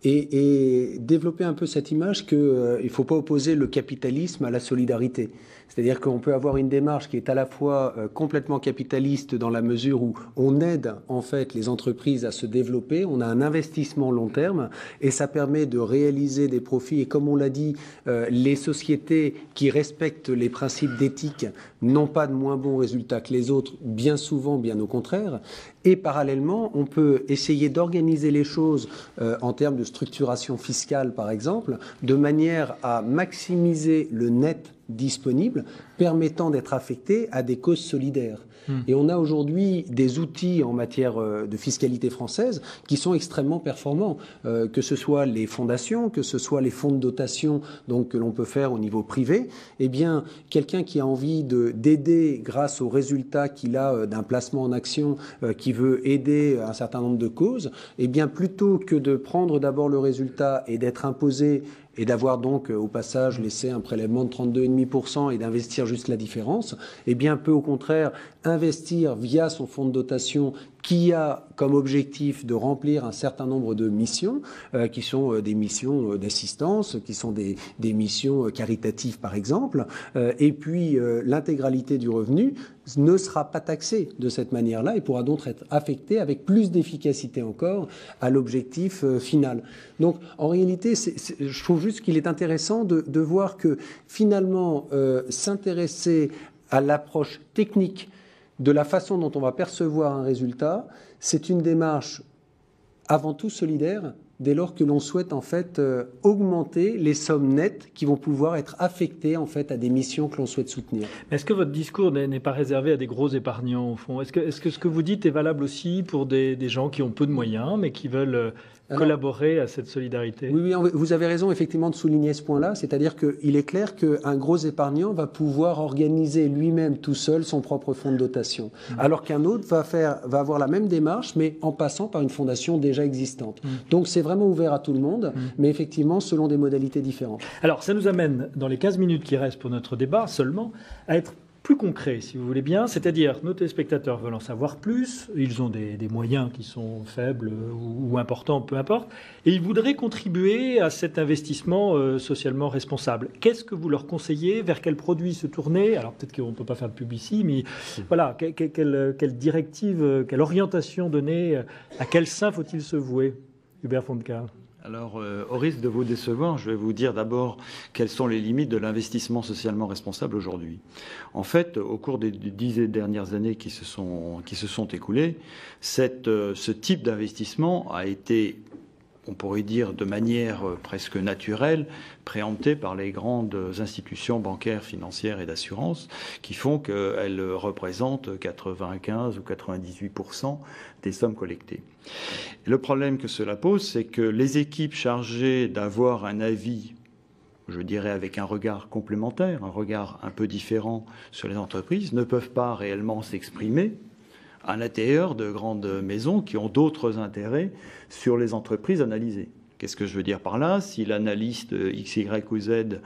Et développer un peu cette image qu'il ne faut pas opposer le capitalisme à la solidarité. C'est-à-dire qu'on peut avoir une démarche qui est à la fois complètement capitaliste dans la mesure où on aide en fait les entreprises à se développer, on a un investissement long terme et ça permet de réaliser des profits. Et comme on l'a dit, les sociétés qui respectent les principes d'éthique n'ont pas de moins bons résultats que les autres, bien souvent, bien au contraire. Et parallèlement, on peut essayer d'organiser les choses en termes de structuration fiscale, par exemple, de manière à maximiser le net disponible, permettant d'être affecté à des causes solidaires. Et on a aujourd'hui des outils en matière de fiscalité française qui sont extrêmement performants, que ce soit les fondations, que ce soit les fonds de dotation donc, que l'on peut faire au niveau privé. Eh bien, quelqu'un qui a envie d'aider grâce aux résultats qu'il a d'un placement en action, qui veut aider un certain nombre de causes, eh bien, plutôt que de prendre d'abord le résultat et d'être imposé et d'avoir donc au passage laissé un prélèvement de 32,5% et d'investir juste la différence, eh bien peut au contraire investir via son fonds de dotation qui a comme objectif de remplir un certain nombre de missions, qui sont des missions d'assistance, qui sont des missions caritatives par exemple, et puis l'intégralité du revenu ne sera pas taxé de cette manière-là et pourra donc être affecté avec plus d'efficacité encore à l'objectif final. Donc, en réalité, je trouve juste qu'il est intéressant de voir que finalement, s'intéresser à l'approche technique de la façon dont on va percevoir un résultat, c'est une démarche avant tout solidaire, dès lors que l'on souhaite en fait augmenter les sommes nettes qui vont pouvoir être affectées en fait à des missions que l'on souhaite soutenir. Est-ce que votre discours n'est pas réservé à des gros épargnants au fond? Est-ce que ce que vous dites est valable aussi pour des gens qui ont peu de moyens mais qui veulent collaborer à cette solidarité? Oui, vous avez raison effectivement de souligner ce point-là, c'est-à-dire qu'il est clair qu'un gros épargnant va pouvoir organiser lui-même tout seul son propre fonds de dotation, alors qu'un autre va avoir la même démarche mais en passant par une fondation déjà existante. Donc c'est vraiment ouvert à tout le monde, mais effectivement selon des modalités différentes. Alors ça nous amène dans les 15 minutes qui restent pour notre débat seulement à être plus concret, si vous voulez bien, c'est-à-dire nos téléspectateurs veulent en savoir plus, ils ont des moyens qui sont faibles ou importants, peu importe, et ils voudraient contribuer à cet investissement socialement responsable. Qu'est-ce que vous leur conseillez? Vers quels produits se tourner? Alors peut-être qu'on ne peut pas faire de publicité, mais voilà, quelle directive, quelle orientation donner? À quel sein faut-il se vouer? Hubert Fontcave. Alors, au risque de vous décevoir, je vais vous dire d'abord quelles sont les limites de l'investissement socialement responsable aujourd'hui. En fait, au cours des 10 dernières années qui se sont écoulées, ce type d'investissement a été, on pourrait dire de manière presque naturelle, préempté par les grandes institutions bancaires, financières et d'assurance qui font qu'elles représentent 95 ou 98% des sommes collectées. Le problème que cela pose, c'est que les équipes chargées d'avoir un avis, je dirais avec un regard complémentaire, un regard un peu différent sur les entreprises, ne peuvent pas réellement s'exprimer à l'intérieur de grandes maisons qui ont d'autres intérêts sur les entreprises analysées. Qu'est-ce que je veux dire par là? Si l'analyste X, Y ou Z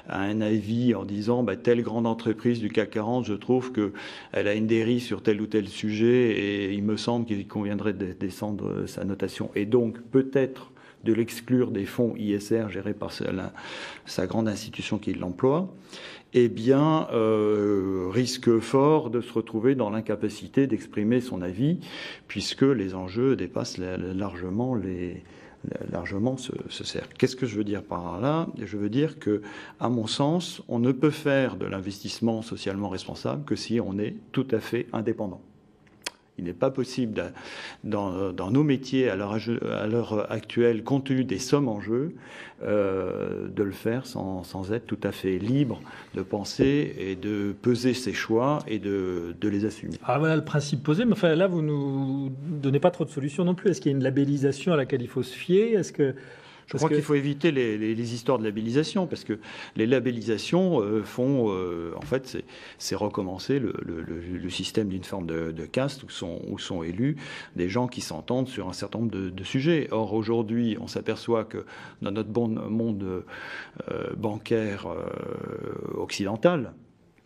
a un avis en disant telle grande entreprise du CAC 40, je trouve qu'elle a une dérive sur tel ou tel sujet et il me semble qu'il conviendrait de descendre sa notation et donc peut-être de l'exclure des fonds ISR gérés par sa grande institution qui l'emploie, eh bien, risque fort de se retrouver dans l'incapacité d'exprimer son avis, puisque les enjeux dépassent largement ce cercle. Qu'est-ce que je veux dire par là? Je veux dire que, à mon sens, on ne peut faire de l'investissement socialement responsable que si on est tout à fait indépendant. Il n'est pas possible, dans nos métiers à l'heure actuelle, compte tenu des sommes en jeu, de le faire sans être tout à fait libre de penser et de peser ses choix et de les assumer. Ah voilà le principe posé, mais enfin, là, vous ne nous donnez pas trop de solutions non plus. Est-ce qu'il y a une labellisation à laquelle il faut se fier? Je crois qu'il faut éviter les histoires de labellisation, parce que les labellisations font, en fait, c'est recommencer le système d'une forme de caste où sont élus des gens qui s'entendent sur un certain nombre de sujets. Or, aujourd'hui, on s'aperçoit que dans notre monde bancaire occidental,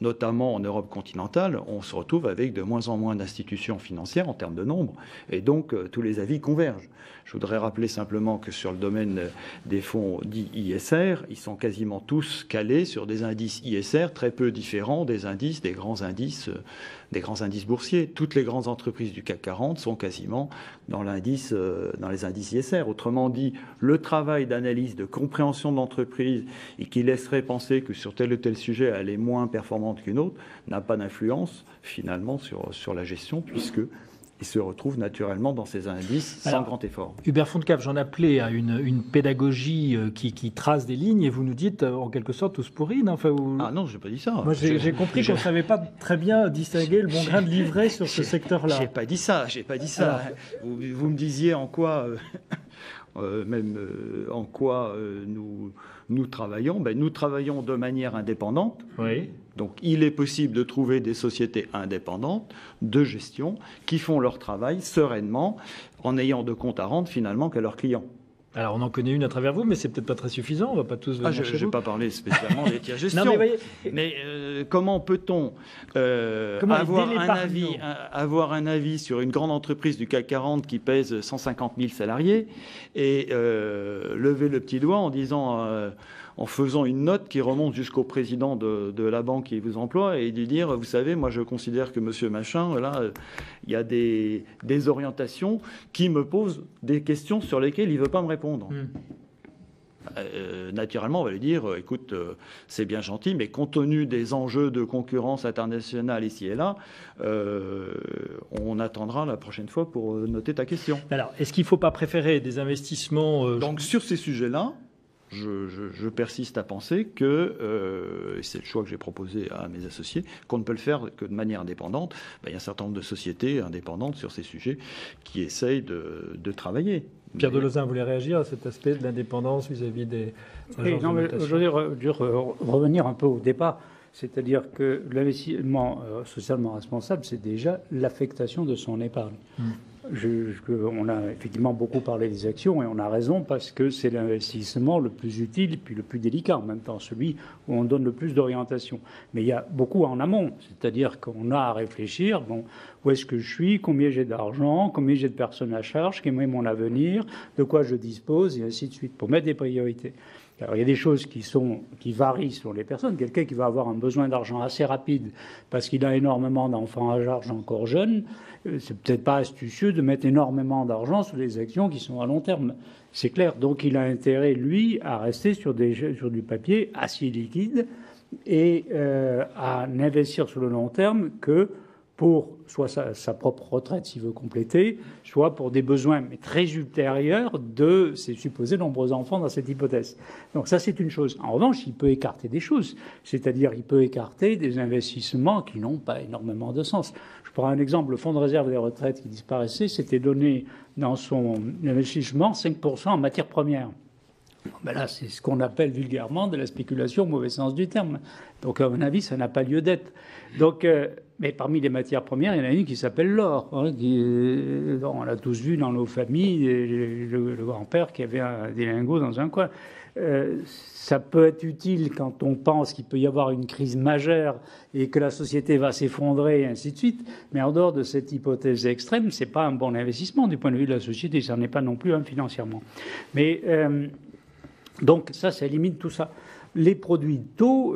notamment en Europe continentale, on se retrouve avec de moins en moins d'institutions financières en termes de nombre, et donc tous les avis convergent. Je voudrais rappeler simplement que sur le domaine des fonds dits ISR, ils sont quasiment tous calés sur des indices ISR très peu différents des grands indices boursiers. Toutes les grandes entreprises du CAC 40 sont quasiment dans les indices ISR. Autrement dit, le travail d'analyse, de compréhension de l'entreprise et qui laisserait penser que sur tel ou tel sujet elle est moins performante qu'une autre n'a pas d'influence finalement sur la gestion, puisque il se retrouve naturellement dans ces indices sans grand effort. Hubert Fontcave, j'en appelais à une pédagogie qui trace des lignes et vous nous dites en quelque sorte tous pourris. Ah non, je n'ai pas dit ça. Moi j'ai compris qu'on ne savait pas très bien distinguer le bon grain de livret sur ce secteur-là. J'ai pas dit ça. Alors, vous me disiez en quoi... en quoi nous travaillons. Nous travaillons de manière indépendante. Oui. Donc il est possible de trouver des sociétés indépendantes de gestion qui font leur travail sereinement en n'ayant de compte à rendre finalement qu'à leurs clients. Alors, on en connaît une à travers vous, mais c'est peut-être pas très suffisant. On va pas tous venir chez je vous. n'ai pas parlé spécialement des tiers gestion. Non, mais comment peut-on avoir un avis sur une grande entreprise du CAC 40 qui pèse 150 000 salariés et lever le petit doigt en disant, en faisant une note qui remonte jusqu'au président de la banque qui vous emploie et lui dire, vous savez, moi je considère que monsieur machin, là, il y a des orientations qui me posent des questions sur lesquelles il ne veut pas me répondre. Naturellement, on va lui dire, écoute, c'est bien gentil, mais compte tenu des enjeux de concurrence internationale ici et là, on attendra la prochaine fois pour noter ta question. Alors, est-ce qu'il ne faut pas préférer des investissements Donc, sur ces sujets-là, je persiste à penser que, et c'est le choix que j'ai proposé à mes associés, qu'on ne peut le faire que de manière indépendante. Il y a un certain nombre de sociétés indépendantes sur ces sujets qui essayent de travailler. Pierre Delezin voulait réagir à cet aspect de l'indépendance vis-à-vis des agences de notation. Je voudrais revenir un peu au départ, c'est-à-dire que l'investissement socialement responsable, c'est déjà l'affectation de son épargne. On a effectivement beaucoup parlé des actions et on a raison parce que c'est l'investissement le plus utile et puis le plus délicat en même temps, celui où on donne le plus d'orientation. Mais il y a beaucoup en amont, c'est-à-dire qu'on a à réfléchir, bon, où est-ce que je suis, combien j'ai d'argent, combien j'ai de personnes à charge, quel est mon avenir, de quoi je dispose et ainsi de suite, pour mettre des priorités. Alors, il y a des choses qui varient selon les personnes. Quelqu'un qui va avoir un besoin d'argent assez rapide parce qu'il a énormément d'enfants à charge encore jeunes, c'est peut-être pas astucieux de mettre énormément d'argent sur des actions qui sont à long terme. C'est clair. Donc, il a intérêt, lui, à rester sur du papier assez liquide et à n'investir sur le long terme que pour soit sa propre retraite s'il veut compléter, soit pour des besoins mais très ultérieurs de ses supposés nombreux enfants dans cette hypothèse. Donc ça, c'est une chose. En revanche, il peut écarter des choses, c'est-à-dire il peut écarter des investissements qui n'ont pas énormément de sens. Je prends un exemple, le fonds de réserve des retraites qui disparaissait, s'était donné dans son investissement 5% en matières premières. Ben là, c'est ce qu'on appelle vulgairement de la spéculation au mauvais sens du terme. Donc, à mon avis, ça n'a pas lieu d'être. Donc, mais parmi les matières premières, il y en a une qui s'appelle l'or. On l'a tous vu dans nos familles, le grand-père qui avait des lingots dans un coin. Ça peut être utile quand on pense qu'il peut y avoir une crise majeure et que la société va s'effondrer et ainsi de suite. Mais en dehors de cette hypothèse extrême, c'est pas un bon investissement du point de vue de la société. Ça n'est pas non plus un financièrement. Mais donc ça limite tout ça. Les produits de taux,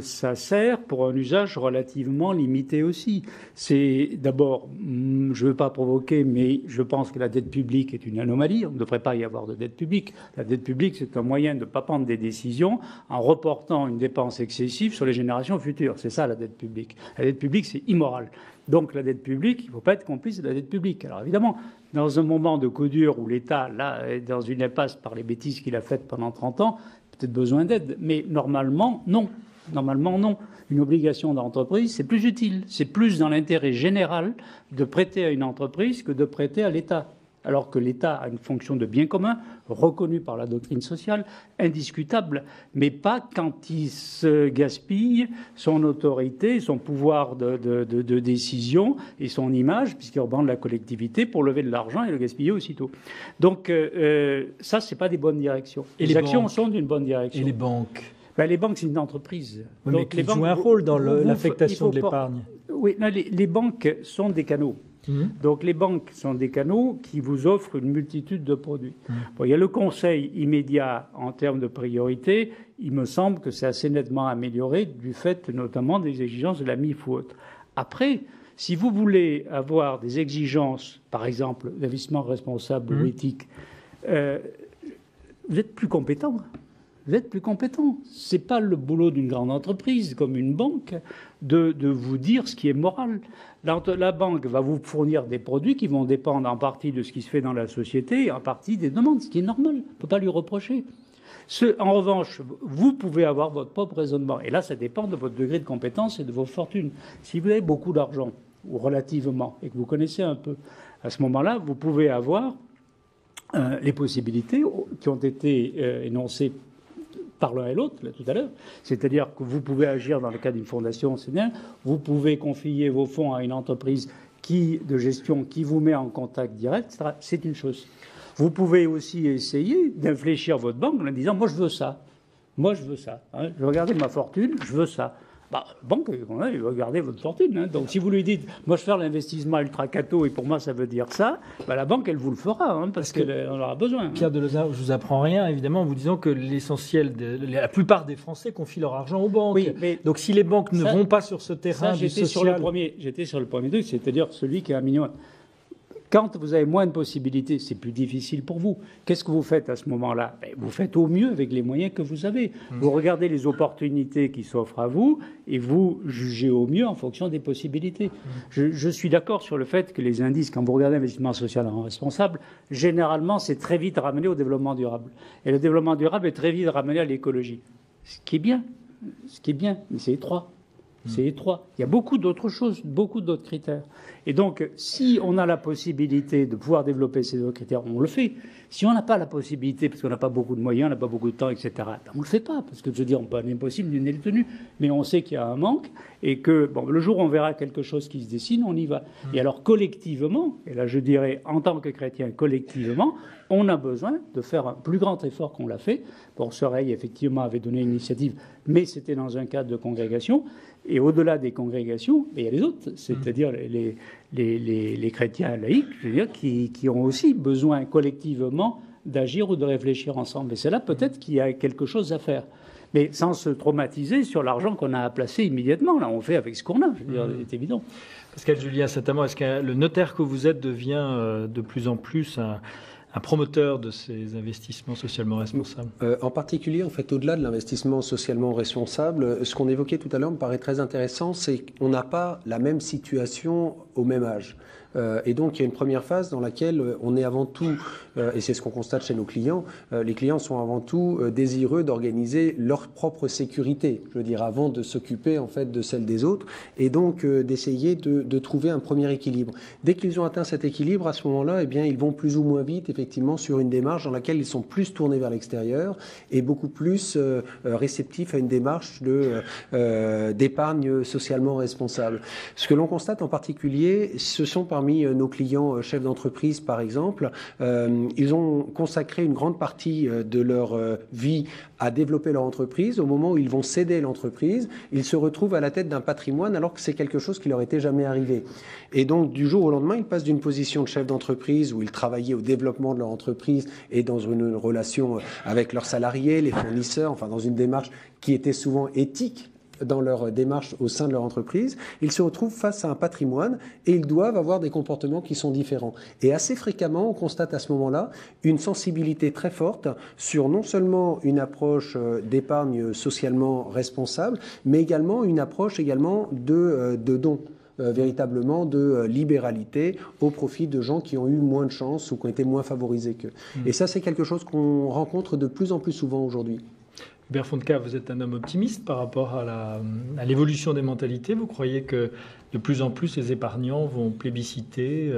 ça sert pour un usage relativement limité aussi. C'est d'abord, je ne veux pas provoquer, mais je pense que la dette publique est une anomalie. On ne devrait pas y avoir de dette publique. La dette publique, c'est un moyen de ne pas prendre des décisions en reportant une dépense excessive sur les générations futures. C'est ça la dette publique. La dette publique, c'est immoral. Donc la dette publique, il ne faut pas être complice de la dette publique. Alors évidemment, dans un moment de coup dur où l'État, là, est dans une impasse par les bêtises qu'il a faites pendant 30 ans, peut-être besoin d'aide. Mais normalement, non. Normalement, non. Une obligation d'entreprise, c'est plus utile. C'est plus dans l'intérêt général de prêter à une entreprise que de prêter à l'État. Alors que l'État a une fonction de bien commun, reconnue par la doctrine sociale, indiscutable, mais pas quand il se gaspille son autorité, son pouvoir de décision et son image, puisqu'il reprend de la collectivité pour lever de l'argent et le gaspiller aussitôt. Donc ça, c'est pas des bonnes directions. Et les actions sont d'une bonne direction. Et les banques les banques, c'est une entreprise. Oui, mais qui jouent un rôle dans l'affectation de l'épargne. Oui, les banques sont des canaux. Donc les banques sont des canaux qui vous offrent une multitude de produits. Bon, il y a le conseil immédiat en termes de priorité. Il me semble que c'est assez nettement amélioré du fait notamment des exigences de la MIF ou autre. Après, si vous voulez avoir des exigences, par exemple d'investissement responsable ou éthique, vous êtes plus compétent. Vous êtes plus compétent. Ce n'est pas le boulot d'une grande entreprise comme une banque de vous dire ce qui est moral. La banque va vous fournir des produits qui vont dépendre en partie de ce qui se fait dans la société et en partie des demandes, ce qui est normal. On ne peut pas lui reprocher. En revanche, vous pouvez avoir votre propre raisonnement. Et là, ça dépend de votre degré de compétence et de vos fortunes. Si vous avez beaucoup d'argent, ou relativement, et que vous connaissez un peu, à ce moment-là, vous pouvez avoir les possibilités qui ont été énoncées par l'un et l'autre, là, tout à l'heure. C'est-à-dire que vous pouvez agir dans le cas d'une fondation, c'est bien. Vous pouvez confier vos fonds à une entreprise de gestion qui vous met en contact direct, etc. C'est une chose. Vous pouvez aussi essayer d'infléchir votre banque en disant « moi je veux ça, moi je veux ça, hein. Je vais regarder ma fortune, je veux ça ». Bah, banque, il va garder votre fortune. Hein. Donc, si vous lui dites, moi, je vais faire l'investissement ultra-cato et pour moi, ça veut dire ça, bah, la banque, elle vous le fera, hein, parce qu'elle en aura besoin. Pierre Delezin, je vous apprends rien, évidemment, en vous disant que la plupart des Français confient leur argent aux banques. Oui, mais donc, si les banques ne vont pas sur ce terrain du social... J'étais sur le premier truc, c'est-à-dire celui qui a 1 million. Quand vous avez moins de possibilités, c'est plus difficile pour vous. Qu'est-ce que vous faites à ce moment-là? Vous faites au mieux avec les moyens que vous avez. Vous regardez les opportunités qui s'offrent à vous et vous jugez au mieux en fonction des possibilités. Je suis d'accord sur le fait que les indices, quand vous regardez l'investissement social responsable, généralement, c'est très vite ramené au développement durable. Et le développement durable est très vite ramené à l'écologie. Ce qui est bien, mais c'est étroit. C'est étroit. Il y a beaucoup d'autres choses, beaucoup d'autres critères. Et donc, si on a la possibilité de pouvoir développer ces autres critères, on le fait. Si on n'a pas la possibilité, parce qu'on n'a pas beaucoup de moyens, on n'a pas beaucoup de temps, etc., ben on ne le fait pas. Parce que, je veux dire, pas impossible, nul n'est le tenu. Mais on sait qu'il y a un manque et que, bon, le jour où on verra quelque chose qui se dessine, on y va. Et alors, collectivement, et là, je dirais, en tant que chrétien, collectivement, on a besoin de faire un plus grand effort qu'on l'a fait. Bon, Soreille, effectivement, avait donné une initiative, mais c'était dans un cadre de congrégation. Et au-delà des congrégations, il y a les autres, c'est-à-dire les chrétiens laïcs, je veux dire, qui ont aussi besoin collectivement d'agir ou de réfléchir ensemble. Et c'est là peut-être qu'il y a quelque chose à faire. Mais sans se traumatiser sur l'argent qu'on a à placer immédiatement. Là, on fait avec ce qu'on a, je veux dire, c'est évident. Pascal Julien, Saint-Amand, est-ce que le notaire que vous êtes devient de plus en plus un promoteur de ces investissements socialement responsables? En particulier, en fait, au-delà de l'investissement socialement responsable, ce qu'on évoquait tout à l'heure me paraît très intéressant, c'est qu'on n'a pas la même situation au même âge. Et donc, il y a une première phase dans laquelle on est avant tout, et c'est ce qu'on constate chez nos clients, les clients sont avant tout désireux d'organiser leur propre sécurité, je veux dire, avant de s'occuper en fait de celle des autres, et donc d'essayer de trouver un premier équilibre. Dès qu'ils ont atteint cet équilibre, à ce moment-là, eh bien, ils vont plus ou moins vite, effectivement, sur une démarche dans laquelle ils sont plus tournés vers l'extérieur et beaucoup plus réceptifs à une démarche d'épargne socialement responsable. Ce que l'on constate en particulier, ce sont parmi nos clients chefs d'entreprise, par exemple, ils ont consacré une grande partie de leur vie à développer leur entreprise. Au moment où ils vont céder l'entreprise, ils se retrouvent à la tête d'un patrimoine alors que c'est quelque chose qui leur était jamais arrivé. Et donc, du jour au lendemain, ils passent d'une position de chef d'entreprise où ils travaillaient au développement de leur entreprise et dans une relation avec leurs salariés, les fournisseurs, enfin dans une démarche qui était souvent éthique dans leur démarche au sein de leur entreprise, ils se retrouvent face à un patrimoine et ils doivent avoir des comportements qui sont différents. Et assez fréquemment, on constate à ce moment-là une sensibilité très forte sur non seulement une approche d'épargne socialement responsable, mais également une approche également de dons. Véritablement de libéralité au profit de gens qui ont eu moins de chance ou qui ont été moins favorisés qu'eux. Et ça, c'est quelque chose qu'on rencontre de plus en plus souvent aujourd'hui. Hubert Fonteca, vous êtes un homme optimiste par rapport à l'évolution des mentalités. Vous croyez que de plus en plus les épargnants vont plébisciter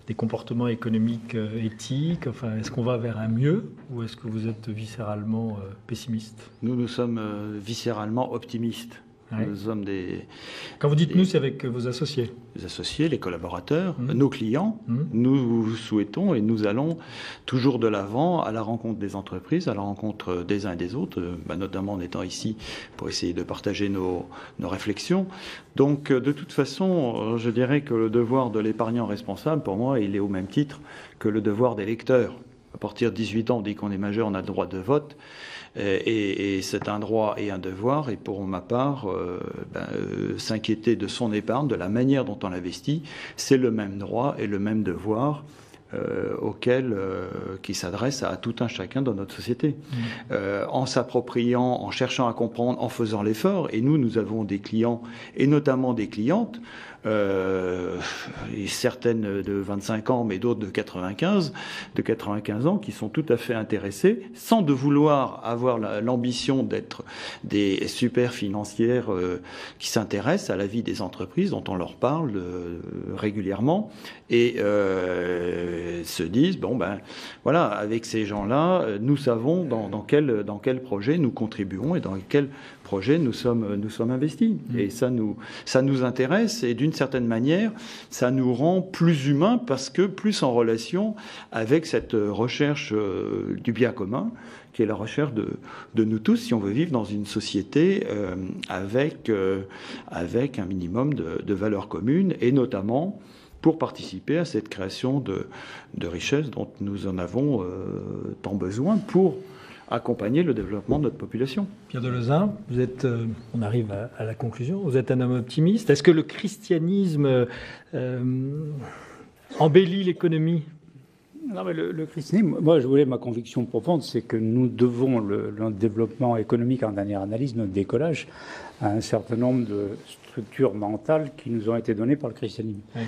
des comportements économiques éthiques? Enfin, est-ce qu'on va vers un mieux ou est-ce que vous êtes viscéralement pessimiste? Nous sommes viscéralement optimistes. Ouais. Nous sommes Quand vous dites nous, c'est avec vos associés? Les associés, les collaborateurs, nos clients. Nous souhaitons et nous allons toujours de l'avant à la rencontre des entreprises, à la rencontre des uns et des autres, notamment en étant ici pour essayer de partager nos réflexions. Donc, de toute façon, je dirais que le devoir de l'épargnant responsable, pour moi, il est au même titre que le devoir des lecteurs. À partir de 18 ans, on dit qu'on est majeur, on a le droit de vote. Et c'est un droit et un devoir. Et pour ma part, s'inquiéter de son épargne, de la manière dont on l'investit, c'est le même droit et le même devoir qui s'adresse à tout un chacun dans notre société. En s'appropriant, en cherchant à comprendre, en faisant l'effort. Et nous avons des clients, et notamment des clientes, et certaines de 25 ans, mais d'autres de 95 ans, qui sont tout à fait intéressées, sans de vouloir avoir l'ambition d'être des super financières qui s'intéressent à la vie des entreprises dont on leur parle régulièrement. Et se disent, bon ben voilà, avec ces gens-là, nous savons dans quel projet nous contribuons et dans quel projet nous sommes investis. Et ça nous intéresse, et d'une certaine manière, ça nous rend plus humains, parce que plus en relation avec cette recherche du bien commun, qui est la recherche de nous tous, si on veut vivre dans une société avec un minimum de valeurs communes, et notamment pour participer à cette création de richesses dont nous en avons tant besoin pour accompagner le développement de notre population. Pierre Delezin, vous êtes, on arrive à la conclusion, vous êtes un homme optimiste. Est-ce que le christianisme embellit l'économie ? Non, mais le christianisme, moi, ma conviction profonde, c'est que nous devons notre développement économique, en dernière analyse, notre décollage, à un certain nombre de structures mentales qui nous ont été données par le christianisme. Oui.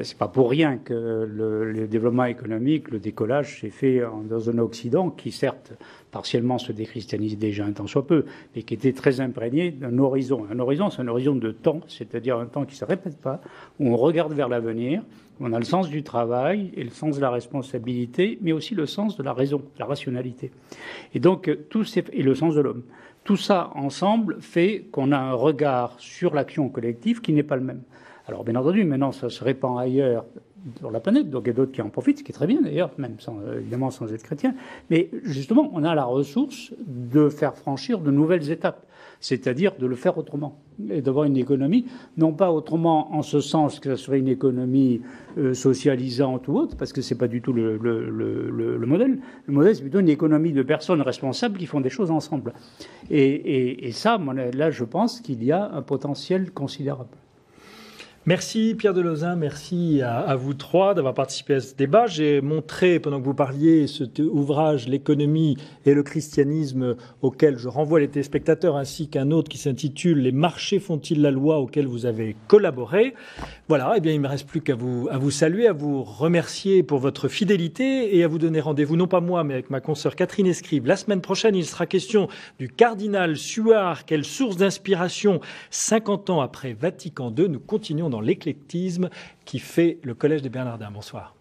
C'est pas pour rien que le développement économique, le décollage, s'est fait dans un Occident qui, certes, partiellement se déchristianise déjà un tant soit peu, mais qui était très imprégné d'un horizon. Un horizon, c'est un horizon de temps, c'est-à-dire un temps qui ne se répète pas, où on regarde vers l'avenir, où on a le sens du travail et le sens de la responsabilité, mais aussi le sens de la raison, de la rationalité. Et donc, et le sens de l'homme. Tout ça, ensemble, fait qu'on a un regard sur l'action collective qui n'est pas le même. Alors, bien entendu, maintenant, ça se répand ailleurs sur la planète, donc il y a d'autres qui en profitent, ce qui est très bien d'ailleurs, même évidemment sans être chrétien. Mais justement, on a la ressource de faire franchir de nouvelles étapes, c'est-à-dire de le faire autrement, et d'avoir une économie, non pas autrement en ce sens que ce serait une économie socialisante ou autre, parce que c'est pas du tout le modèle. Le modèle, c'est plutôt une économie de personnes responsables qui font des choses ensemble. Et ça, là, je pense qu'il y a un potentiel considérable. Merci Pierre Delezin, merci à vous trois d'avoir participé à ce débat. J'ai montré, pendant que vous parliez, cet ouvrage, l'économie et le christianisme, auquel je renvoie les téléspectateurs, ainsi qu'un autre qui s'intitule « Les marchés font-ils la loi ?» auquel vous avez collaboré. Voilà, eh bien, il ne me reste plus qu'à vous saluer, à vous remercier pour votre fidélité et à vous donner rendez-vous, non pas moi, mais avec ma consoeur Catherine Escrive. La semaine prochaine, il sera question du cardinal Suard, quelle source d'inspiration 50 ans après Vatican II. Nous continuons dans l'éclectisme qui fait le Collège des Bernardins. Bonsoir.